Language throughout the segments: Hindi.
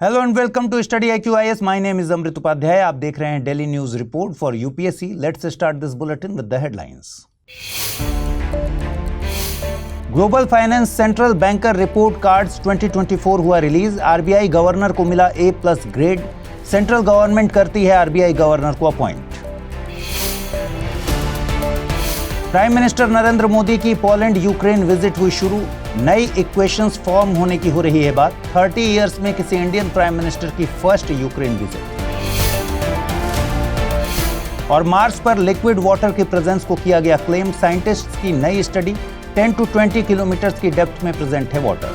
Hello and welcome to study IQ IAS। My name is Amrit Upadhyay. आप देख रहे हैं daily news report for UPSC. Let's start this bulletin with the headlines. Global finance central banker report cards 2024 हुआ रिलीज। आरबीआई गवर्नर को मिला A+ ग्रेड। सेंट्रल गवर्नमेंट करती है आरबीआई गवर्नर को appoint. Prime minister Narendra Modi की पोलैंड यूक्रेन विजिट हुई शुरू। नई इक्वेशंस फॉर्म होने की हो रही है बात। 30 इयर्स में किसी इंडियन प्राइम मिनिस्टर की फर्स्ट यूक्रेन विजिट। और मार्स पर लिक्विड वाटर की प्रेजेंस को किया गया क्लेम। साइंटिस्ट्स की नई स्टडी 10 to 20 किलोमीटर की डेप्थ में प्रेजेंट है water.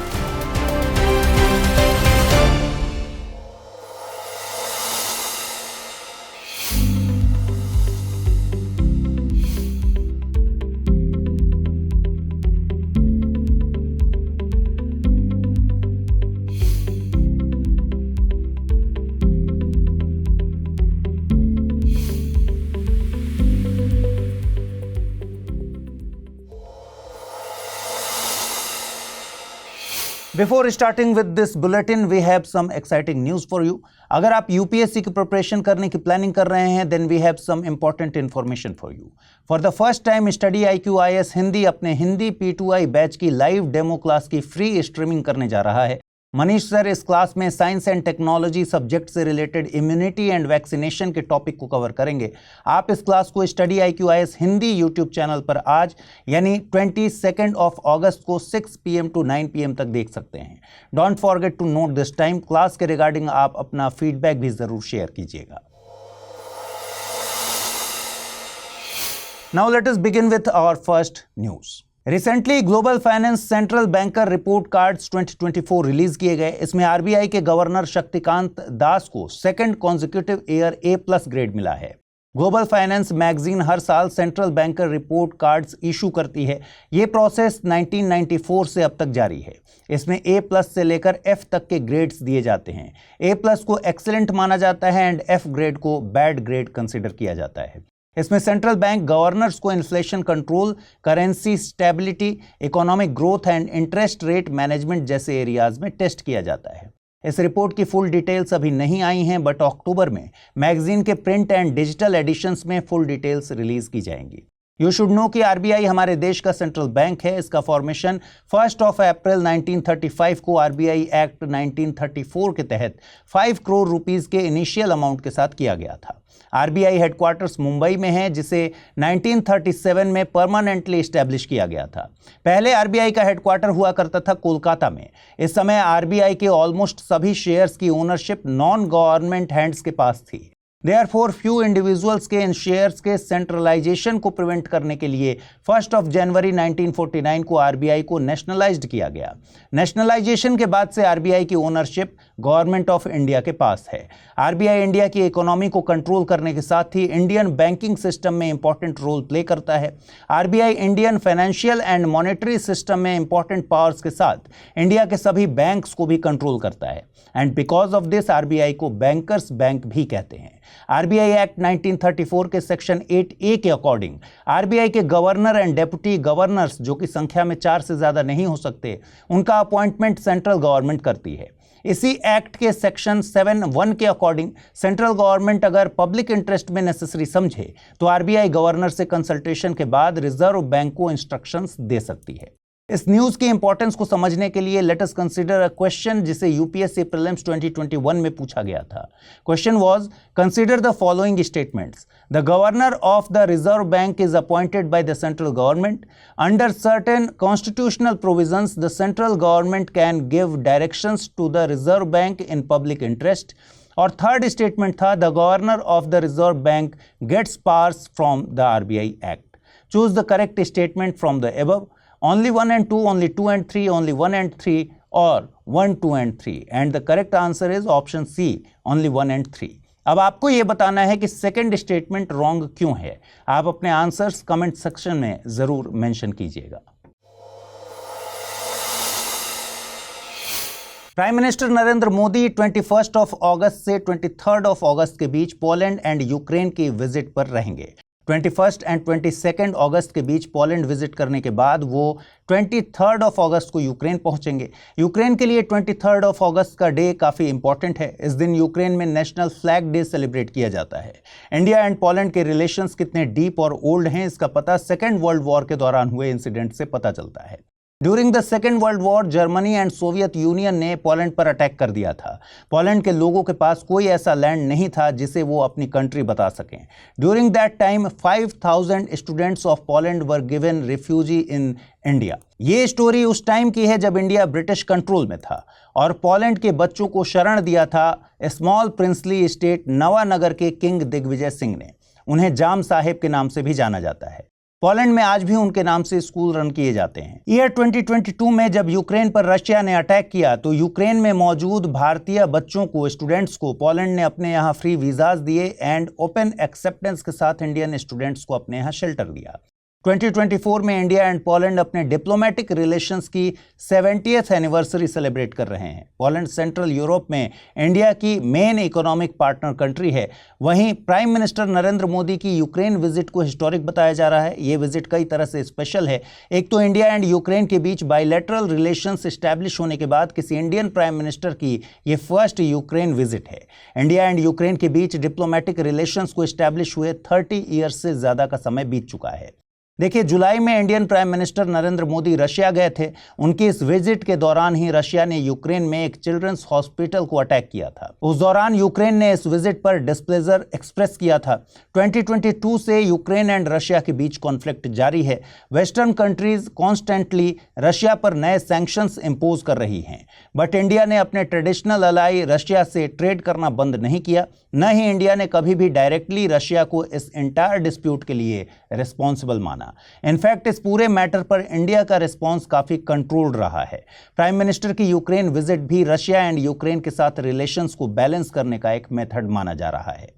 Before starting with this bulletin, we have some exciting news for you. अगर आप यूपीएससी की प्रिपरेशन करने की प्लानिंग कर रहे हैं, then we have some important information for you. For the first time, study IQ IAS Hindi अपने हिंदी P2I बैच की लाइव डेमो क्लास की फ्री स्ट्रीमिंग करने जा रहा है। मनीष सर इस क्लास में साइंस एंड टेक्नोलॉजी सब्जेक्ट से रिलेटेड इम्यूनिटी एंड वैक्सीनेशन के टॉपिक को कवर करेंगे। आप इस क्लास को study IQ IAS Hindi YouTube channel पर आज यानी 22 अगस्त को 6 PM to 9 PM तक देख सकते हैं। Don't forget to note this time. Class के रिगार्डिंग आप अपना फीडबैक भी जरूर शेयर कीजिएगा। Now let us begin with our first news. Recently, global finance central banker report cards 2024 release किए गए। इसमें आरबीआई के गवर्नर शक्तिकांत दास को second consecutive year A+ grade मिला है। ग्लोबल फाइनेंस मैगजीन हर साल central banker report cards issue करती है। ये प्रोसेस 1994 से अब तक जारी है। इसमें A+ से लेकर F तक के ग्रेड्स दिए जाते हैं। A+ को एक्सीलेंट माना जाता है एंड F ग्रेड को बैड ग्रेड कंसिडर किया जाता है। इसमें सेंट्रल बैंक गवर्नर्स को inflation control, currency stability, economic growth and interest rate management जैसे एरियाज में टेस्ट किया जाता है। इस रिपोर्ट की फुल डिटेल्स अभी नहीं आई हैं, बट अक्टूबर में मैगजीन के प्रिंट एंड डिजिटल एडिशंस में फुल डिटेल्स रिलीज की जाएंगी। यू शुड नो कि आरबीआई हमारे देश का सेंट्रल बैंक है। इसका फॉर्मेशन 1 अप्रैल 1935 को आरबीआई एक्ट 1934 के तहत 5 करोड़ रुपीस के इनिशियल अमाउंट के साथ किया गया था। आरबीआई हेडक्वार्टर्स मुंबई में है, जिसे 1937 में परमानेंटली एस्टैब्लिश किया गया था। पहले आरबीआई का हेडक्वार्टर हुआ करता था कोलकाता में। इस समय आरबीआई के ऑलमोस्ट सभी शेयर्स की ओनरशिप नॉन गवर्नमेंट हैंड्स के पास थी। Therefore, few इंडिविजुअल्स के इन शेयर्स के सेंट्रलाइजेशन को प्रिवेंट करने के लिए 1 जनवरी 1949 को आरबीआई को नेशनलाइज्ड किया गया। नेशनलाइजेशन के बाद से आरबीआई की ओनरशिप गवर्नमेंट ऑफ इंडिया के पास है। आरबीआई इंडिया की इकोनॉमी को कंट्रोल करने के साथ ही इंडियन बैंकिंग सिस्टम में इंपॉर्टेंट रोल प्ले करता है। RBI Indian financial and monetary system में इंपॉर्टेंट पावर्स के साथ इंडिया के सभी बैंक्स को भी कंट्रोल करता है and because of this RBI को बैंकर्स बैंक भी कहते हैं। आरबीआई एक्ट 1934 के सेक्शन 8A के अकॉर्डिंग आरबीआई के गवर्नर एंड डेप्यूटी गवर्नर्स, जो कि संख्या में 4 से ज्यादा नहीं हो सकते, उनका अपॉइंटमेंट सेंट्रल गवर्नमेंट करती है। इसी एक्ट के सेक्शन 7(1) के अकॉर्डिंग सेंट्रल गवर्नमेंट अगर पब्लिक इंटरेस्ट में नेसेसरी समझे तो आरबीआई गवर्नर से कंसल्टेशन के बाद रिजर्व बैंक को इंस्ट्रक्शंस दे सकती है। इस न्यूज की इंपॉर्टेंस को समझने के लिए let us consider a question जिसे यूपीएससी प्रीलिम्स 2021 में पूछा गया था। Question was, consider the following statements. The governor of the reserve bank is appointed by the central government. Under certain constitutional provisions the central government can give directions to the reserve bank in public interest. और थर्ड स्टेटमेंट था, the governor of the reserve bank gets powers from the RBI act. Choose the correct statement from the above. Only 1 and 2, only 2 and 3, only 1 and 3, or 1, 2 and 3. And the correct answer is option C, only 1 and 3. अब आपको यह बताना है कि सेकंड स्टेटमेंट रॉन्ग क्यों है। आप अपने आंसर्स कमेंट सेक्शन में जरूर मेंशन कीजिएगा। प्राइम मिनिस्टर नरेंद्र मोदी 21 अगस्त से 23 अगस्त के बीच पोलैंड एंड यूक्रेन की विजिट पर रहेंगे। 21 एंड 22 अगस्त के बीच पोलैंड विजिट करने के बाद वो 23 अगस्त को यूक्रेन पहुंचेंगे। यूक्रेन के लिए 23 अगस्त का डे काफ़ी इंपॉर्टेंट है। इस दिन यूक्रेन में नेशनल फ्लैग डे सेलिब्रेट किया जाता है। इंडिया एंड पोलैंड के रिलेशंस कितने डीप और ओल्ड हैं, इसका पता सेकेंड वर्ल्ड वॉर के दौरान हुए इंसिडेंट से पता चलता है। During the second world war Germany and Soviet union ने पोलैंड पर अटैक कर दिया था। पोलैंड के लोगों के पास कोई ऐसा लैंड नहीं था जिसे वो अपनी कंट्री बता सकें। During that time 5000 students of Poland were given refugee in India. ये स्टोरी उस टाइम की है जब इंडिया ब्रिटिश कंट्रोल में था और पोलैंड के बच्चों को शरण दिया था स्मॉल प्रिंसली स्टेट नवानगर के किंग दिग्विजय सिंह ने। उन्हें जाम साहेब के नाम से भी जाना जाता है। पोलैंड में आज भी उनके नाम से स्कूल रन किए जाते हैं। ईयर 2022 में जब यूक्रेन पर रशिया ने अटैक किया तो यूक्रेन में मौजूद भारतीय बच्चों को, स्टूडेंट्स को पोलैंड ने अपने यहाँ फ्री वीजाज दिए एंड ओपन एक्सेप्टेंस के साथ इंडियन स्टूडेंट्स को अपने यहाँ शेल्टर दिया। 2024 में इंडिया एंड पोलैंड अपने डिप्लोमेटिक रिलेशंस की 70th एनिवर्सरी सेलिब्रेट कर रहे हैं। पोलैंड सेंट्रल यूरोप में इंडिया की मेन इकोनॉमिक पार्टनर कंट्री है। वहीं प्राइम मिनिस्टर नरेंद्र मोदी की यूक्रेन विजिट को हिस्टोरिक बताया जा रहा है। ये विजिट कई तरह से स्पेशल है। एक तो इंडिया एंड यूक्रेन के बीच बायलैटरल रिलेशंस एस्टैब्लिश होने के बाद किसी इंडियन प्राइम मिनिस्टर की ये फर्स्ट यूक्रेन विजिट है। इंडिया एंड यूक्रेन के बीच डिप्लोमेटिक रिलेशंस को एस्टैब्लिश हुए 30 ईयर्स से ज़्यादा का समय बीत चुका है। देखिए, जुलाई में Indian prime minister Narendra Modi Russia गए थे। उनकी इस विजिट के दौरान ही रशिया ने यूक्रेन में एक चिल्ड्रंस हॉस्पिटल को अटैक किया था। उस दौरान यूक्रेन ने इस विजिट पर डिस्प्लेजर एक्सप्रेस किया था। 2022 से यूक्रेन एंड रशिया के बीच कॉन्फ्लिक्ट जारी है। वेस्टर्न कंट्रीज कॉन्स्टेंटली रशिया पर नए सैंक्शंस इंपोज कर रही हैं, बट इंडिया ने अपने ट्रेडिशनल अलाई रशिया से ट्रेड करना बंद नहीं किया। न ही इंडिया ने कभी भी डायरेक्टली रशिया को इस एंटायर डिस्प्यूट के लिए रिस्पॉन्सिबल माना। इनफैक्ट इस पूरे मैटर पर इंडिया का रिस्पांस काफी कंट्रोल्ड रहा है। प्राइम मिनिस्टर की यूक्रेन विजिट भी रशिया एंड यूक्रेन के साथ रिलेशंस को बैलेंस करने का एक मेथड माना जा रहा है।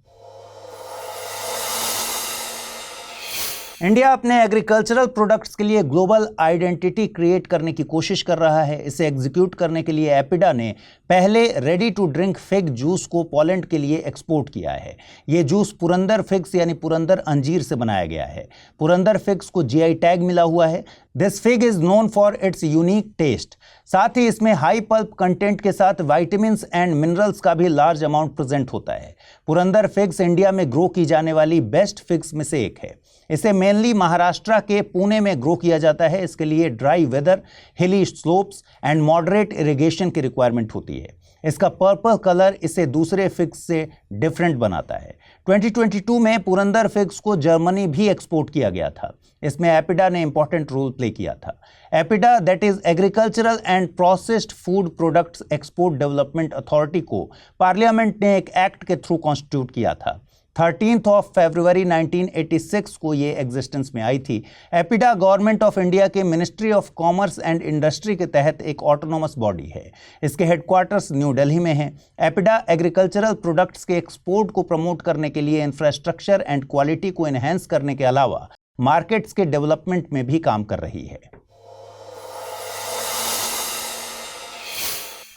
इंडिया अपने एग्रीकल्चरल प्रोडक्ट्स के लिए ग्लोबल आइडेंटिटी क्रिएट करने की कोशिश कर रहा है। इसे एग्जीक्यूट करने के लिए एपिडा ने पहले ready to drink fig juice को पोलैंड के लिए एक्सपोर्ट किया है। ये जूस पुरंदर फिग्स यानी पुरंदर अंजीर से बनाया गया है। पुरंदर फिग्स को जीआई टैग मिला हुआ है। This fig is known for its unique taste. साथ ही इसमें हाई पल्प कंटेंट के साथ विटामिन एंड मिनरल्स का भी लार्ज अमाउंट प्रेजेंट होता है। पुरंदर फिग्स इंडिया में ग्रो की जाने वाली बेस्ट फिग्स में से एक है। इसे मेनली महाराष्ट्र के पुणे में ग्रो किया जाता है। इसके लिए ड्राई वेदर, हिली स्लोप्स एंड मॉडरेट इरिगेशन की रिक्वायरमेंट होती है। इसका पर्पल कलर इसे दूसरे फिग्स से डिफरेंट बनाता है। 2022 में पुरंदर फिग्स को जर्मनी भी एक्सपोर्ट किया गया था। इसमें एपिडा ने इंपॉर्टेंट रोल प्ले किया था। APEDA that is agricultural and processed food products export development authority को पार्लियामेंट ने एक एक्ट के थ्रू कॉन्स्टिट्यूट किया था। 13 फरवरी 1986 को ये एग्जिस्टेंस में आई थी। एपिडा गवर्नमेंट ऑफ इंडिया के ministry of commerce and industry के तहत एक ऑटोनोमस बॉडी है। इसके हेडक्वार्टर्स न्यू दिल्ली में हैं। एपिडा एग्रीकल्चरल प्रोडक्ट्स के एक्सपोर्ट को प्रमोट करने के लिए इंफ्रास्ट्रक्चर एंड क्वालिटी को एनहेंस करने के अलावा मार्केट्स के डेवलपमेंट में भी काम कर रही है।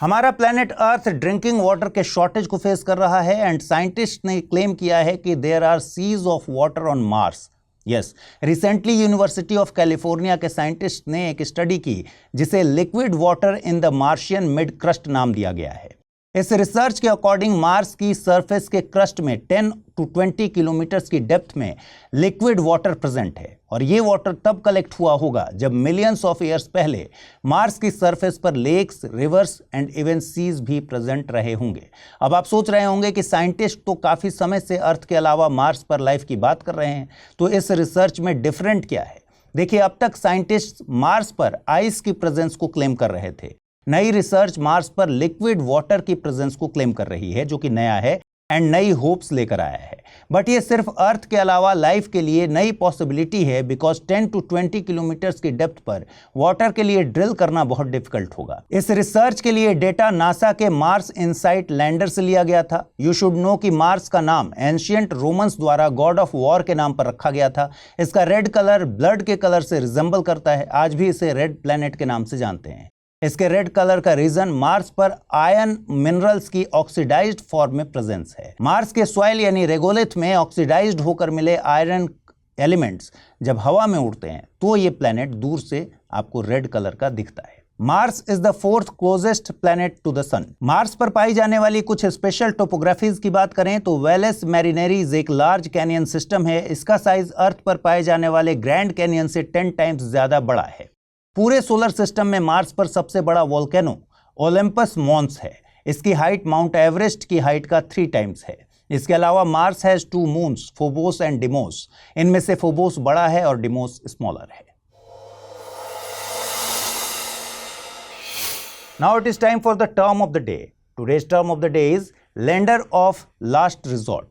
हमारा प्लैनेट अर्थ ड्रिंकिंग वाटर के शॉर्टेज को फेस कर रहा है एंड साइंटिस्ट ने क्लेम किया है कि there are seas of water on Mars. Yes, recently University of California के साइंटिस्ट ने एक स्टडी की जिसे liquid water in the Martian mid crust नाम दिया गया है। इस रिसर्च के अकॉर्डिंग मार्स की सरफेस के क्रस्ट में 10 to 20 किलोमीटर्स की डेप्थ में लिक्विड वाटर प्रेजेंट है और ये वाटर तब कलेक्ट हुआ होगा जब मिलियंस ऑफ ईयर्स पहले मार्स की सरफेस पर lakes, rivers and even seas भी प्रेजेंट रहे होंगे। अब आप सोच रहे होंगे कि साइंटिस्ट तो काफ़ी समय से अर्थ के अलावा मार्स पर लाइफ की बात कर रहे हैं, तो इस रिसर्च में डिफरेंट क्या है? देखिए, अब तक साइंटिस्ट मार्स पर आइस की प्रेजेंस को क्लेम कर रहे थे। नई रिसर्च मार्स पर लिक्विड वाटर की प्रेजेंस को क्लेम कर रही है, जो कि नया है एंड नई होप्स लेकर आया है। बट ये सिर्फ अर्थ के अलावा लाइफ के लिए नई पॉसिबिलिटी है, बिकॉज 10 to 20 किलोमीटर्स की डेप्थ पर वाटर के लिए ड्रिल करना बहुत डिफिकल्ट होगा। इस रिसर्च के लिए डेटा नासा के मार्स इनसाइट लैंडर से लिया गया था। यू शुड नो कि मार्स का नाम एंशियंट रोमन्स द्वारा गॉड ऑफ वॉर के नाम पर रखा गया था। इसका रेड कलर ब्लड के कलर से रिजेंबल करता है। आज भी इसे रेड प्लैनेट के नाम से जानते हैं। इसके रेड कलर का रीजन मार्स पर आयरन मिनरल्स की ऑक्सीडाइज्ड फॉर्म में प्रेजेंस है। मार्स के सॉइल यानी रेगोलिथ में ऑक्सीडाइज्ड होकर मिले आयरन एलिमेंट्स जब हवा में उड़ते हैं तो ये प्लैनेट दूर से आपको रेड कलर का दिखता है। Mars is the fourth closest planet to the sun. Mars पर पाई जाने वाली कुछ स्पेशल टोपोग्राफीज की बात करें तो वेलेस मैरिनेरीज एक लार्ज कैनियन सिस्टम है। इसका साइज अर्थ पर पाए जाने वाले ग्रैंड कैनियन से 10 टाइम्स ज्यादा बड़ा है। पूरे सोलर सिस्टम में मार्स पर सबसे बड़ा वोल्केनो ओलंपस मॉन्स है। इसकी हाइट माउंट एवरेस्ट की हाइट का 3 टाइम्स है। इसके अलावा Mars has 2 moons, Phobos and Deimos. इनमें से फोबोस बड़ा है और डिमोस स्मॉलर है। Now it is time for the term of the day. Today's term of the day is lender of last resort.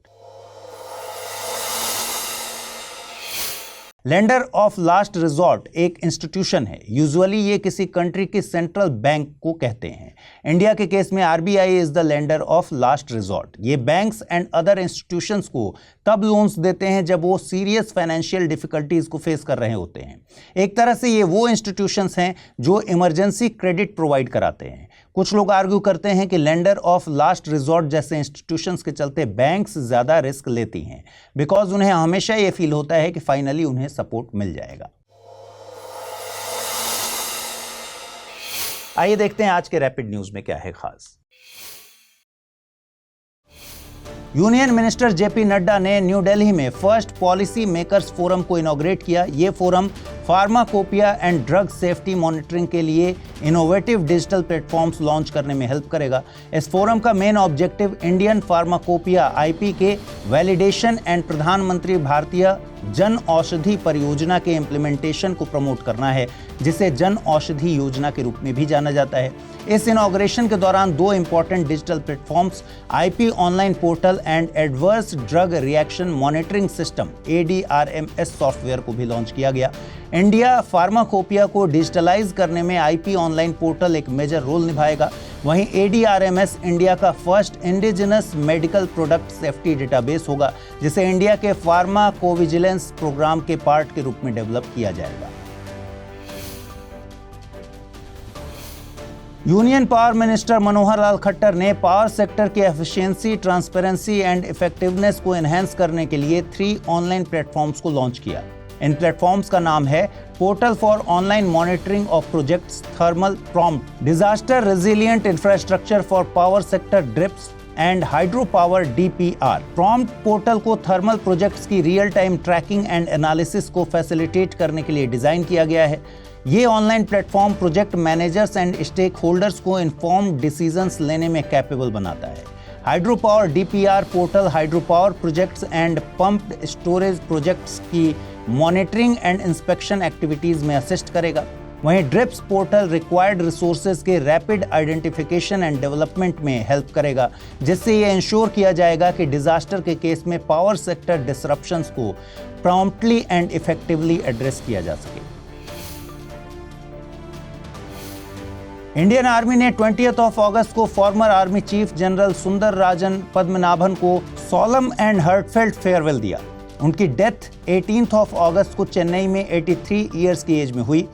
Lender of last resort एक इंस्टीट्यूशन है। यूजुअली ये किसी कंट्री की सेंट्रल बैंक को कहते हैं। इंडिया के केस में RBI is the lender of last resort. ये बैंक्स एंड अदर इंस्टीट्यूशंस को तब लोन्स देते हैं जब वो सीरियस फाइनेंशियल डिफिकल्टीज को फेस कर रहे होते हैं। एक तरह से ये वो इंस्टीट्यूशंस हैं जो इमरजेंसी क्रेडिट प्रोवाइड कराते हैं। कुछ लोग आर्ग्यू करते हैं कि लेंडर ऑफ लास्ट रिजॉर्ट जैसे इंस्टीट्यूशंस के चलते बैंक्स ज़्यादा रिस्क लेती हैं, बिकॉज उन्हें हमेशा ये फील होता है कि फाइनली उन्हें सपोर्ट मिल जाएगा। आइए देखते हैं आज के रैपिड न्यूज में क्या है खास। यूनियन मिनिस्टर जेपी नड्डा ने न्यू दिल्ली में फर्स्ट पॉलिसी मेकर्स फोरम को इनॉग्रेट किया। ये forum pharmacopoeia and drug safety monitoring के लिए इनोवेटिव डिजिटल प्लेटफॉर्म्स लॉन्च करने में हेल्प करेगा। इस फोरम का main objective Indian pharmacopoeia IP के वैलिडेशन एंड प्रधानमंत्री भारतीय जन औषधि परियोजना के इम्प्लीमेंटेशन को प्रमोट करना है, जिसे जन औषधि योजना के रूप में भी जाना जाता है। इस इनॉग्रेशन के दौरान 2 important digital platforms IP online portal and adverse drug reaction monitoring system ADRMS software को भी लॉन्च किया गया। इंडिया फार्माकोपिया को डिजिटलाइज करने में आईपी ऑनलाइन पोर्टल एक मेजर रोल निभाएगा। वहीं ADRMS इंडिया का first indigenous medical product safety database होगा, जिसे इंडिया के फार्माकोविजिलेंस प्रोग्राम के पार्ट के रूप में डेवलप किया जाएगा। Union power minister Manohar Lal Khattar ने पावर सेक्टर की एफिशिएंसी, ट्रांसपेरेंसी एंड इफेक्टिवनेस को एनहांस करने के लिए 3 ऑनलाइन प्लेटफॉर्म्स को लॉन्च किया। इन प्लेटफॉर्म्स का नाम है portal for online monitoring of projects thermal prompt, disaster resilient infrastructure for power sector drips and hydro power DPR। Prompt portal को थर्मल प्रोजेक्ट्स की real time tracking and analysis को फैसिलिटेट करने के लिए डिजाइन किया गया है। ये online platform project managers and stake holders को इन्फॉर्म्ड डिसीजंस लेने में कैपेबल बनाता है। Hydro power DPR portal hydro power projects and pumped storage projects की मॉनिटरिंग एंड इंस्पेक्शन एक्टिविटीज में असिस्ट करेगा। वहीं ड्रिप्स पोर्टल रिक्वायर्ड रिसोर्सेज के रैपिड आइडेंटिफिकेशन एंड डेवलपमेंट में हेल्प करेगा, जिससे ये इंश्योर किया जाएगा कि डिजास्टर के केस में पावर सेक्टर डिसरप्शंस को प्रॉम्प्टली एंड इफेक्टिवली एड्रेस किया जा सके। इंडियन आर्मी ने 20 अगस्त को former army chief general Sundararajan Padmanabhan को सोलम एंड हार्टफेल्ट फेयरवेल दिया। उनकी डेथ 18 अगस्त को चेन्नई में 83 ईयर्स की एज में हुई।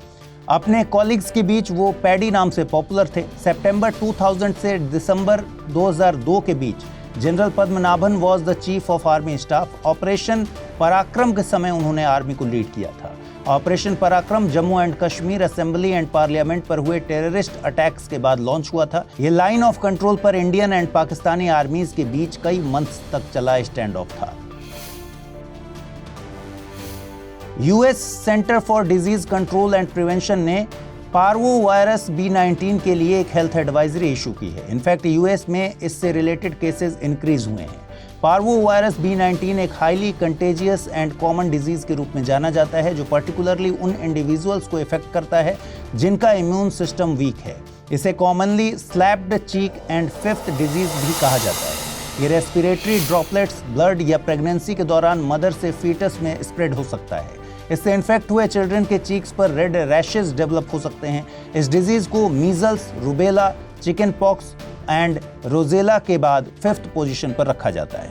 अपने कॉलीग्स के बीच वो पैडी नाम से पॉपुलर थे। सितंबर 2000 से दिसंबर 2002 के बीच general Padmanabhan was the chief of army staff. Operation Parakram के समय उन्होंने आर्मी को लीड किया था। ऑपरेशन पराक्रम Jammu and Kashmir assembly and parliament पर हुए टेररिस्ट अटैक्स के बाद लॉन्च हुआ था। ये लाइन ऑफ कंट्रोल पर इंडियन एंड पाकिस्तानी आर्मीज के बीच कई मंथ्स तक चला स्टैंड ऑफ था। US centre for disease control and prevention ने पार्वो वायरस B19 के लिए एक हेल्थ एडवाइजरी इशू की है। इनफैक्ट यूएस में इससे रिलेटेड केसेस इंक्रीज हुए हैं। पार्वो वायरस B19 एक highly contagious and common disease के रूप में जाना जाता है, जो पर्टिकुलरली उन इंडिविजुअल्स को इफेक्ट करता है जिनका इम्यून सिस्टम वीक है। इसे commonly slapped cheek and fifth disease भी कहा जाता है। ये रेस्पिरेटरी ड्रॉपलेट्स ब्लड या प्रेगनेंसी के दौरान मदर से फीटस में स्प्रेड हो सकता है। इससे इन्फेक्ट हुए चिल्ड्रन के चीक्स पर रेड रैशेस डेवलप हो सकते हैं। इस डिजीज को measles, rubella, chicken pox and Rosella के बाद 5th पोजीशन पर रखा जाता है।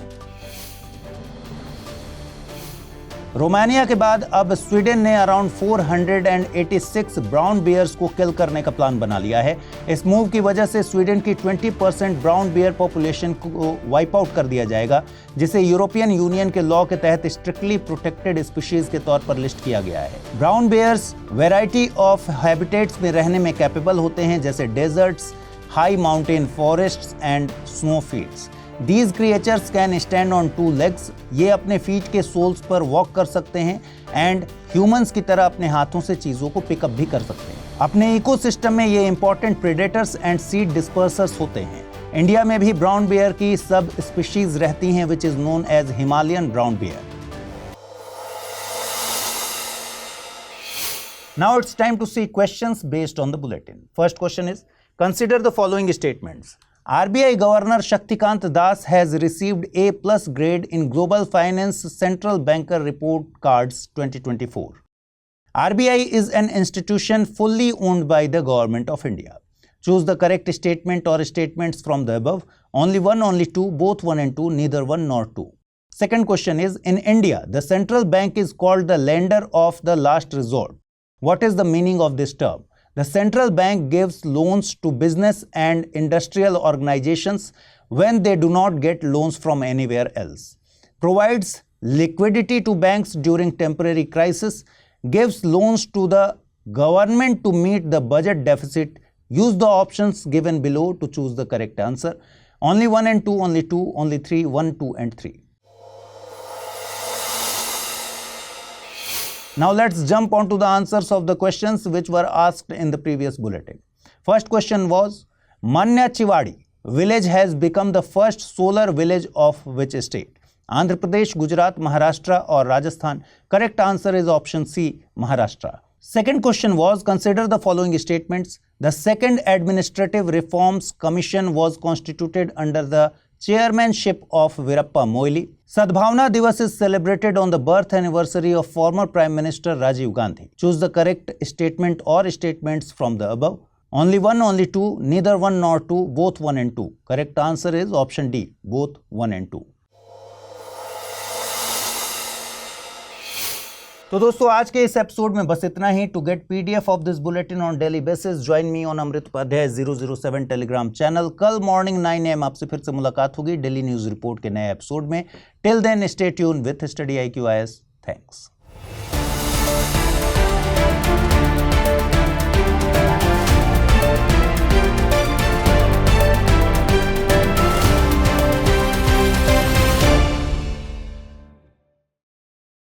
रोमानिया के बाद अब स्वीडन ने अराउंड 486 ब्राउन बियर्स को किल करने का प्लान बना लिया है। इस मूव की वजह से स्वीडन की 20% ब्राउन बियर पॉपुलेशन को वाइप आउट कर दिया जाएगा, जिसे यूरोपियन यूनियन के लॉ के तहत स्ट्रिक्टली प्रोटेक्टेड स्पीशीज के तौर पर लिस्ट किया गया है। Brown bears variety of habitats में रहने में कैपेबल होते हैं, जैसे deserts, high mountain forests and snowfields. These creatures can stand on 2 legs. ये अपने फीट के सोल्स पर वॉक कर सकते हैं एंड ह्यूमंस की तरह अपने हाथों से चीज़ों को पिकअप भी कर सकते हैं। अपने इकोसिस्टम में ये इंपॉर्टेंट प्रेडेटर्स एंड सीड डिस्पर्सर्स होते हैं। इंडिया में भी ब्राउन बियर की सब स्पीशीज रहती हैं, which is known as Himalayan brown bear. Now it's time to see questions based on the bulletin. First question is, consider the following statements. RBI Governor Shaktikant Das has received A+ grade in Global Finance Central Banker Report Cards 2024. RBI is an institution fully owned by the Government of India. Choose the correct statement or statements from the above. Only one, only two, both 1 and 2, neither 1 nor 2. Second question is, in India, the central bank is called the lender of the last resort. What is the meaning of this term? The central bank gives loans to business and industrial organizations when they do not get loans from anywhere else. Provides liquidity to banks during temporary crisis. Gives loans to the government to meet the budget deficit. Use the options given below to choose the correct answer. Only 1 and 2, only 2, only 3, 1, 2 and 3. Now let's jump on to the answers of the questions which were asked in the previous bulletin. First question was, Manya Chiwadi village has become the first solar village of which state? Andhra Pradesh, Gujarat, Maharashtra or Rajasthan? Correct answer is option C, Maharashtra. Second question was, consider the following statements. The second Administrative Reforms Commission was constituted under the chairmanship of Veerappa Moily. Sadbhavna Divas is celebrated on the birth anniversary of former Prime Minister Rajiv Gandhi. Choose the correct statement or statements from the above. Only 1, only 2, neither 1 nor 2, both 1 and 2. Correct answer is option D, both 1 and 2. तो दोस्तों आज के इस एपिसोड में बस इतना ही। To get PDF of this bulletin on daily basis, join me on Amrit Upadhyay 007 Telegram channel. कल मॉर्निंग 9 AM आपसे फिर से मुलाकात होगी डेली न्यूज रिपोर्ट के नए एपिसोड में। Till then stay tune with Study IQ IAS। Thanks.